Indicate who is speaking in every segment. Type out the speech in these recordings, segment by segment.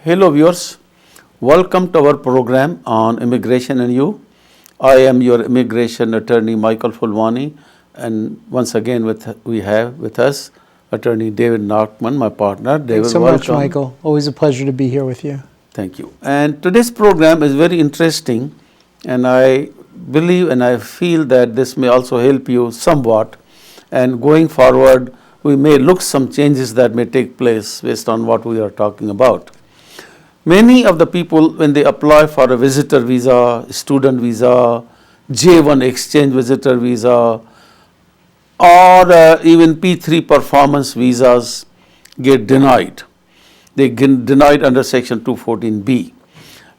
Speaker 1: Hello viewers, welcome to our program on immigration and you. I am your immigration attorney Michael Fulwani, and once again we have with us attorney David Nachman, my partner. David,
Speaker 2: Thanks so
Speaker 1: welcome.
Speaker 2: much, Michael. Always a pleasure to be here with you.
Speaker 1: Thank you. And today's program is very interesting, and I believe and I feel that this may also help you somewhat. And going forward, we may look some changes that may take place based on what we are talking about. Many of the people, when they apply for a visitor visa, student visa, J1 exchange visitor visa, or even P3 performance visas, get denied. They get denied under Section 214B.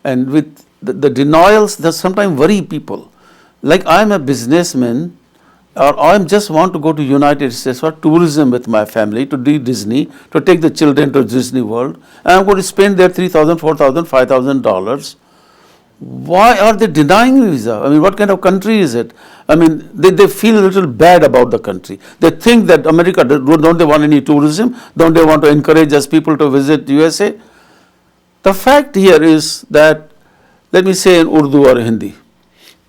Speaker 1: And with the denials, that sometimes worry people. Like I'm a businessman, or I just want to go to United States for tourism with my family, to do Disney, to take the children to Disney World, and I'm going to spend there $3,000, $4,000, $5,000. Why are they denying me visa? I mean, what kind of country is it? I mean, they feel a little bad about the country. They think that America, don't they want any tourism? Don't they want to encourage us people to visit USA? The fact here is that, let me say in Urdu or Hindi,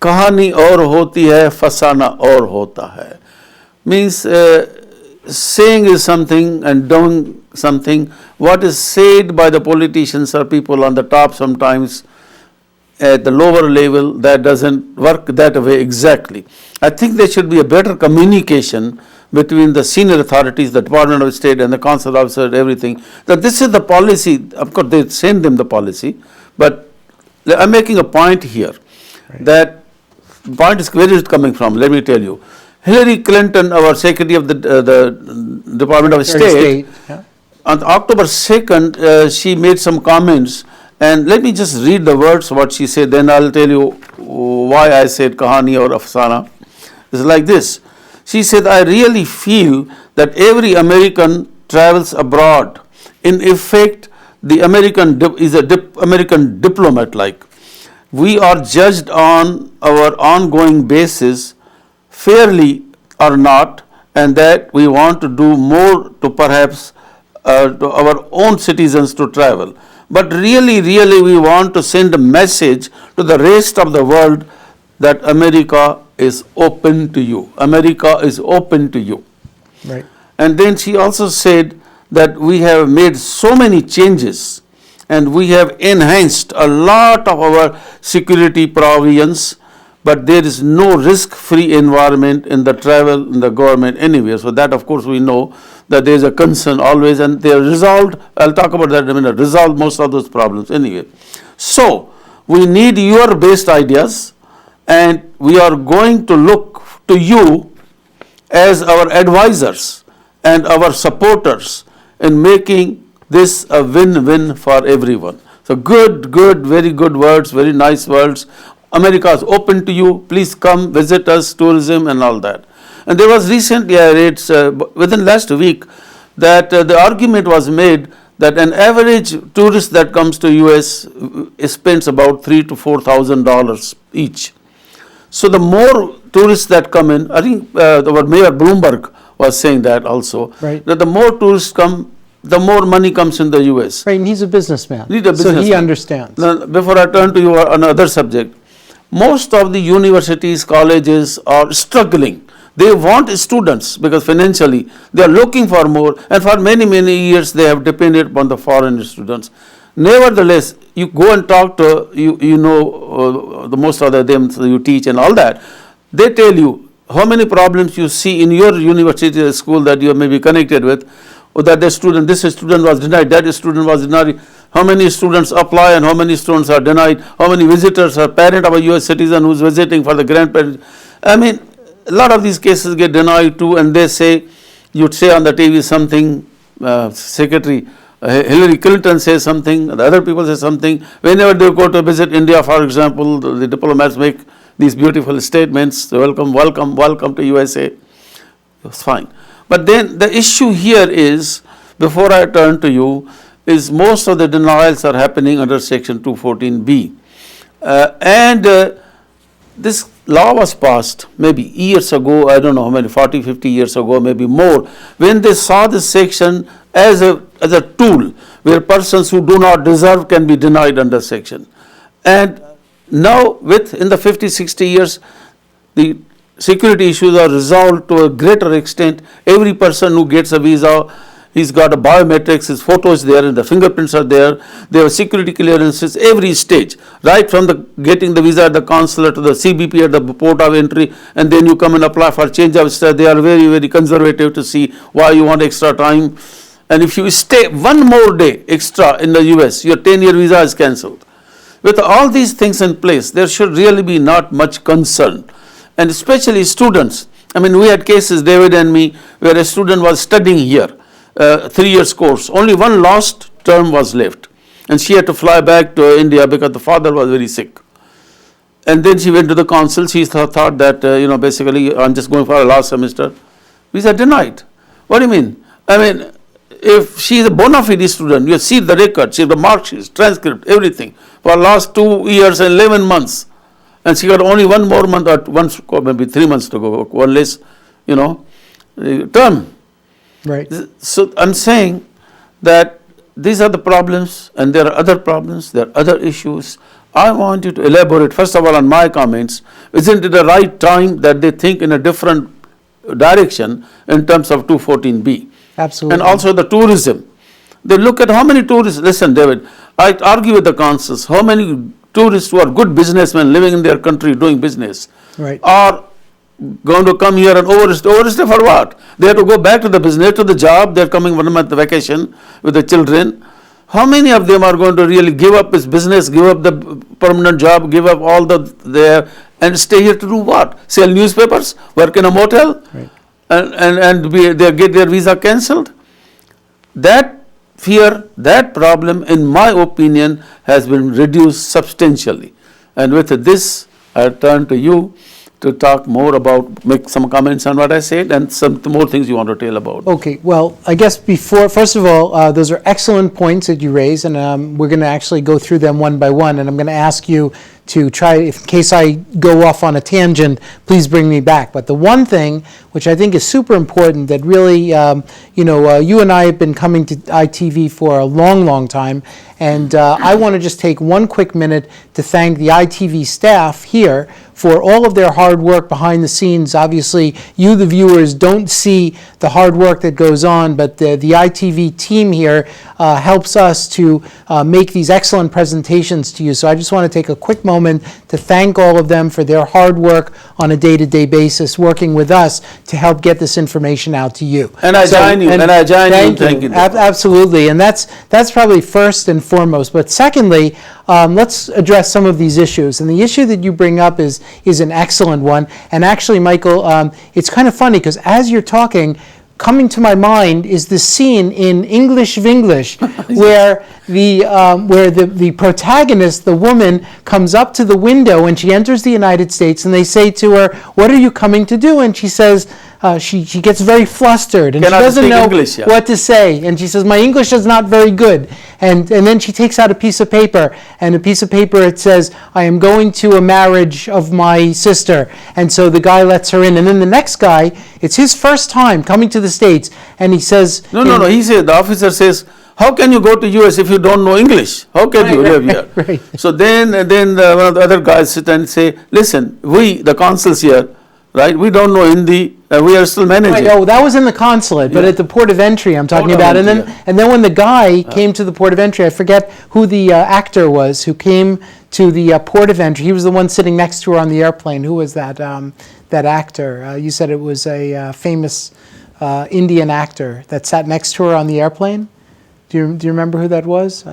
Speaker 1: कहानी और होती है फसाना और होता है means saying is something and doing something. What is said by the politicians or people on the top sometimes at the lower level, that doesn't work that way exactly. I think there should be a better communication between the senior authorities, the Department of State and the consular officer, everything, that this is the policy. Of course they send them the policy, but I'm making a point here, right, that point is, where is it coming from? Let me tell you. Hillary Clinton, our Secretary of the Department of State, yeah, on October 2nd, she made some comments, and let me just read the words what she said, then I'll tell you why I said kahani or afsana. It's like this. She said, I really feel that every American travels abroad. In effect, the American is a American diplomat like. We are judged on our ongoing basis, fairly or not, and that we want to do more to perhaps to our own citizens to travel. But really, we want to send a message to the rest of the world that America is open to you. America is open to you.
Speaker 2: Right.
Speaker 1: And then she also said that we have made so many changes, and we have enhanced a lot of our security provisions, but there is no risk-free environment in the travel in the government anywhere. So that, of course, we know that there is a concern always, and they are resolved. I'll talk about that in a minute. Resolve most of those problems anyway. So we need your best ideas, and we are going to look to you as our advisors and our supporters in making this a win-win for everyone. So very good words, very nice words. America is open to you. Please come visit us, tourism and all that. And there was recently, I read within last week, that the argument was made that an average tourist that comes to US spends about $3,000 to $4,000 each. So the more tourists that come in, I think our Mayor Bloomberg was saying that also,
Speaker 2: right,
Speaker 1: that the more tourists come, the more money comes in the US.
Speaker 2: Right, and he's a businessman.
Speaker 1: So
Speaker 2: he understands.
Speaker 1: Now, before I turn to you on another subject, most of the universities, colleges are struggling. They want students because financially they are looking for more, and for many years they have depended upon the foreign students. Nevertheless, you go and talk to, the most of them you teach and all that, they tell you how many problems you see in your university or school that you may be connected with, or that this student was denied, that student was denied, how many students apply and how many students are denied, how many visitors are parent of a US citizen who's visiting for the grandparents. I mean, a lot of these cases get denied too, and they say, you'd say on the TV something, Secretary Hillary Clinton says something, the other people say something. Whenever they go to visit India, for example, the diplomats make these beautiful statements, welcome to USA. It's fine. But then the issue here is, before I turn to you, is most of the denials are happening under Section 214B. This law was passed maybe years ago, I don't know how many, 40, 50 years ago, maybe more, when they saw this section as as a tool where persons who do not deserve can be denied under section. And now in the 50, 60 years, the security issues are resolved to a greater extent. Every person who gets a visa, he's got a biometrics, his photo is there and the fingerprints are there. There are security clearances every stage, right from the getting the visa at the consulate to the CBP at the port of entry, and then you come and apply for change of status. They are very, very conservative to see why you want extra time. And if you stay one more day extra in the US, your 10-year visa is cancelled. With all these things in place, there should really be not much concern. And especially students. I mean, we had cases, David and me, where a student was studying here, 3 years course. Only one last term was left. And she had to fly back to India because the father was very sick. And then she went to the consul. She thought that, basically, I'm just going for a last semester. Visa denied. What do you mean? I mean, if she is a bona fide student, you see the record, she has the mark sheets, transcript, everything, for last 2 years and 11 months. And she got only one more month, or maybe 3 months to go, one less, term.
Speaker 2: Right.
Speaker 1: So I'm saying that these are the problems, and there are other problems, there are other issues. I want you to elaborate, first of all, on my comments. Isn't it the right time that they think in a different direction in terms of 214B?
Speaker 2: Absolutely.
Speaker 1: And also the tourism. They look at how many tourists, listen, David, I argue with the consuls, how many tourists who are good businessmen living in their country doing business
Speaker 2: Right.
Speaker 1: are going to come here and overstay for what? They have to go back to the business, to the job. They're coming 1 month vacation with the children. How many of them are going to really give up his business, give up the permanent job, give up all there and stay here to do what? Sell newspapers, work in a motel,
Speaker 2: Right.
Speaker 1: and they get their visa cancelled? That fear, that problem, in my opinion, has been reduced substantially. And with this, I turn to you to talk more about, make some comments on what I said, and some more things you want to tell about.
Speaker 2: Okay, well, I guess first of all, those are excellent points that you raise, and we're going to actually go through them one by one, and I'm going to ask you to try, in case I go off on a tangent, please bring me back. But the one thing, which I think is super important, that really, you and I have been coming to ITV for a long, long time, and I want to just take one quick minute to thank the ITV staff here for all of their hard work behind the scenes. Obviously, you, the viewers, don't see the hard work that goes on, but the ITV team here helps us to make these excellent presentations to you. So I just want to take a quick moment to thank all of them for their hard work on a day-to-day basis, working with us to help get this information out to you.
Speaker 1: And I join you.
Speaker 2: Thank you. Absolutely. And that's probably first and foremost. But secondly, let's address some of these issues. And the issue that you bring up is an excellent one. And actually, Michael, it's kind of funny because as you're talking, coming to my mind is the scene in English Vinglish where the protagonist, the woman, comes up to the window when she enters the United States, and they say to her, "What are you coming to do?" And she says, she gets very flustered, and she doesn't know
Speaker 1: English, yeah.
Speaker 2: what to say. And she says, "My English is not very good." And then she takes out a piece of paper, and a piece of paper, it says, "I am going to a marriage of my sister." And so the guy lets her in. And then the next guy, it's his first time coming to the States, and he says...
Speaker 1: No, he says, the officer says, how can you go to US if you don't know English? How can you live here?
Speaker 2: Right.
Speaker 1: So then one of the other guys sit and say, listen, we, the consuls here, right, we don't know Hindi, we are still managing.
Speaker 2: Right. Oh, that was in the consulate, but at the port of entry I'm talking about. And then when the guy came to the port of entry, I forget who the actor was who came to the port of entry. He was the one sitting next to her on the airplane. Who was that actor? You said it was a famous Indian actor that sat next to her on the airplane. Do you remember who that was?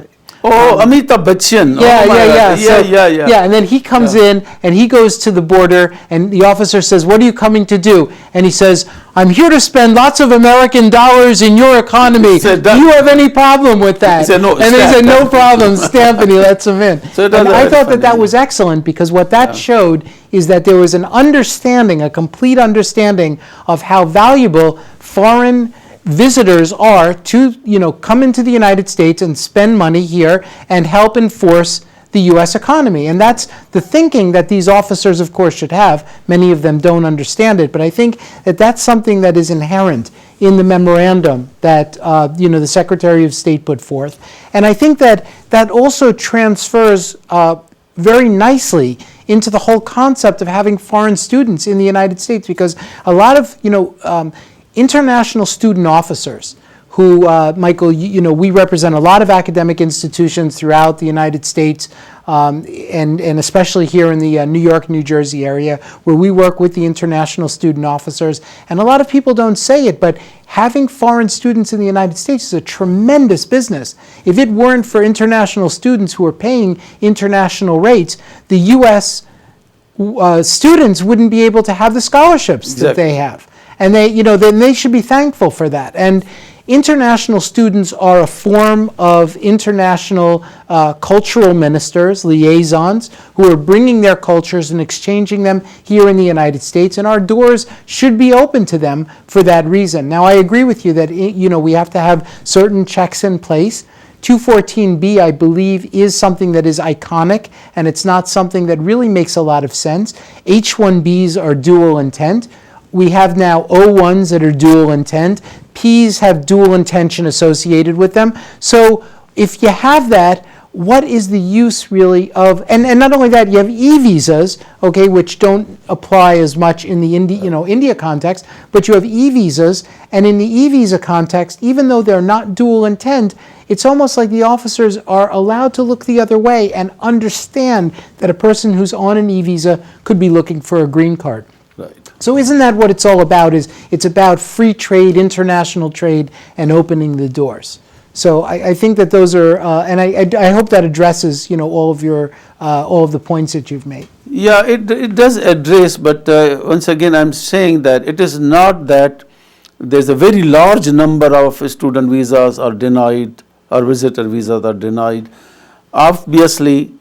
Speaker 1: Oh, Amitabh Bachchan.
Speaker 2: Yeah. And then he comes in and he goes to the border, and the officer says, "What are you coming to do?" And he says, "I'm here to spend lots of American dollars in your economy. Do you have any problem with that?"
Speaker 1: He said, "No."
Speaker 2: And he said, "No problem." Stamp, and he lets him in.
Speaker 1: So
Speaker 2: and I thought that was excellent, because what that showed is that there was an understanding, a complete understanding of how valuable foreign visitors are to, come into the United States and spend money here and help enforce the U.S. economy. And that's the thinking that these officers, of course, should have. Many of them don't understand it, but I think that that's something that is inherent in the memorandum that the Secretary of State put forth. And I think that that also transfers very nicely into the whole concept of having foreign students in the United States, because a lot of international student officers who, Michael, we represent a lot of academic institutions throughout the United States, and especially here in the New York, New Jersey area, where we work with the international student officers. And a lot of people don't say it, but having foreign students in the United States is a tremendous business. If it weren't for international students who are paying international rates, the U.S. Students wouldn't be able to have the scholarships that they have. And then they should be thankful for that. And international students are a form of international cultural ministers, liaisons, who are bringing their cultures and exchanging them here in the United States, and our doors should be open to them for that reason. Now, I agree with you that we have to have certain checks in place. 214B, I believe, is something that is iconic, and it's not something that really makes a lot of sense. H-1Bs are dual intent. We have now O-1s that are dual intent. Ps have dual intention associated with them. So if you have that, what is the use really of, and not only that, you have e-visas, okay, which don't apply as much in the India context, but you have e-visas, and in the e-visa context, even though they're not dual intent, it's almost like the officers are allowed to look the other way and understand that a person who's on an e-visa could be looking for a green card.
Speaker 1: Right.
Speaker 2: So isn't that what it's all about? It's about free trade, international trade, and opening the doors. So I think that those are, and I hope that addresses all of the points that you've made.
Speaker 1: Yeah, it does address, but once again I'm saying that it is not that there's a very large number of student visas are denied or visitor visas are denied. Obviously,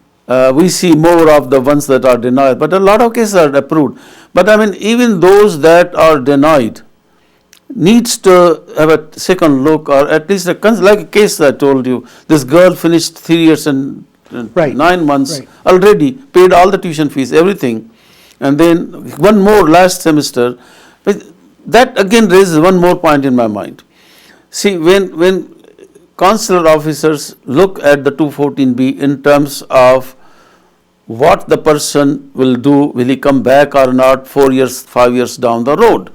Speaker 1: we see more of the ones that are denied, but a lot of cases are approved. But I mean, even those that are denied needs to have a second look, or at least like a case I told you. This girl finished 3 years and 9 months already, paid all the tuition fees, everything, and then one more last semester. But that again raises one more point in my mind. See, when consular officers look at the 214B in terms of what the person will do, will he come back or not 4 years, 5 years down the road.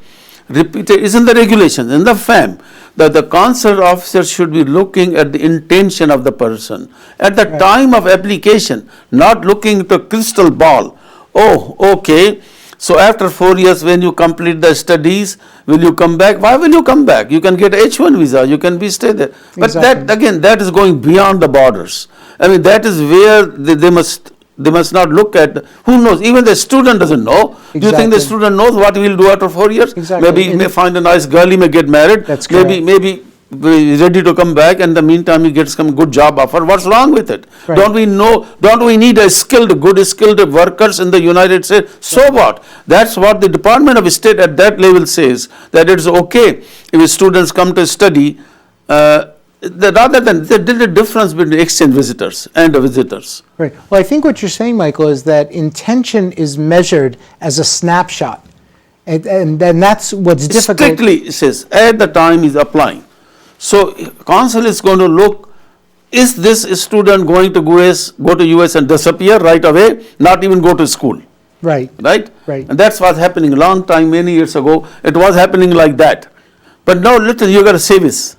Speaker 1: Repeated is in the regulations, in the FAM, that the consular officer should be looking at the intention of the person at the time of application, not looking at a crystal ball. Oh, okay. So after 4 years, when you complete the studies, will you come back? Why will you come back? You can get H1 visa, you can stay there. But that again, that is going beyond the borders. I mean, that is where they must not look at, who knows, even the student doesn't know. Do you think the student knows what he will do after 4 years? Maybe he may find a nice girl, he may get married.
Speaker 2: That's
Speaker 1: maybe he's ready to come back, and in the meantime he gets some good job offer. What's wrong with it? Don't we need good skilled workers in the United States? So what? That's what the Department of State at that level says, that it's okay if students come to study, rather than there is a difference between exchange visitors and the visitors.
Speaker 2: Right. Well, I think what you're saying, Michael, is that intention is measured as a snapshot, and that's what's difficult.
Speaker 1: Strictly, it says at the time he's applying. So consul is going to look: is this student going to go to US and disappear right away? Not even go to school.
Speaker 2: Right.
Speaker 1: And that's what's happening. Long time, many years ago, it was happening like that. But now, listen, you got a service.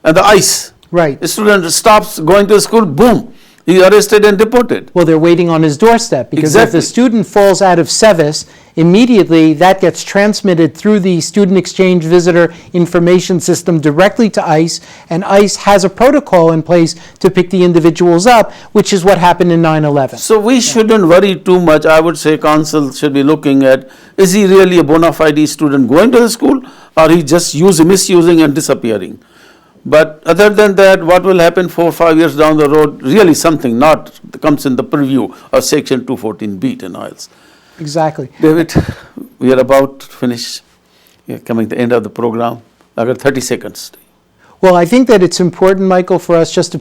Speaker 1: And the ICE.
Speaker 2: Right.
Speaker 1: The student stops going to school, boom, he's arrested and deported.
Speaker 2: Well, they're waiting on his doorstep, because if the student falls out of SEVIS, immediately that gets transmitted through the Student Exchange Visitor Information System directly to ICE, and ICE has a protocol in place to pick the individuals up, which is what happened in 9/11.
Speaker 1: So we shouldn't worry too much. I would say consul should be looking at, is he really a bona fide student going to the school, or he just misusing and disappearing? But other than that, what will happen 4 or 5 years down the road, really something not comes in the purview of Section 214B denials.
Speaker 2: Exactly.
Speaker 1: David, we are about to finish. We are coming to the end of the program. I got 30 seconds.
Speaker 2: Well, I think that it's important, Michael, for us just to